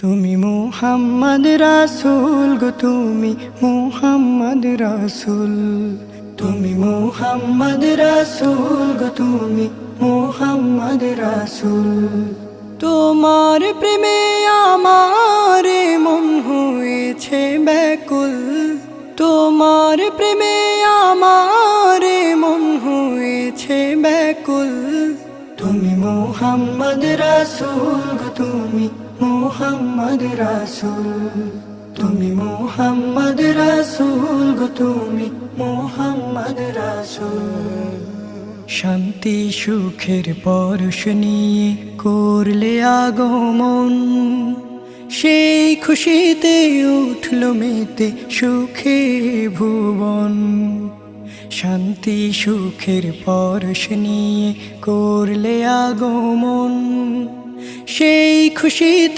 তুমি মুহাম্মদ রাসূল গো, তুমি মুহাম্মদ রাসূল। তুমি মুহাম্মদ রাসূল গো, তুমি মুহাম্মদ রাসূল। তোমার প্রেমে আমার মন হয়েছে ব্যাকুল। তোমার প্রেমে আমার মন হয়েছে ব্যাকুল। তুমি মুহাম্মদ রাসূল গো, তুমি মুহাম্মদ রাসূল। তুমি মুহাম্মদ রাসূল গো, তুমি মুহাম্মদ রাসূল। শান্তি সুখের পরশ নিয়ে করলে আগমন, সেই খুশিতে উঠল মেতে সুখে ভুবন। শান্তি সুখের পরশ নিয়ে করলে আগমন, সেই খুশিতে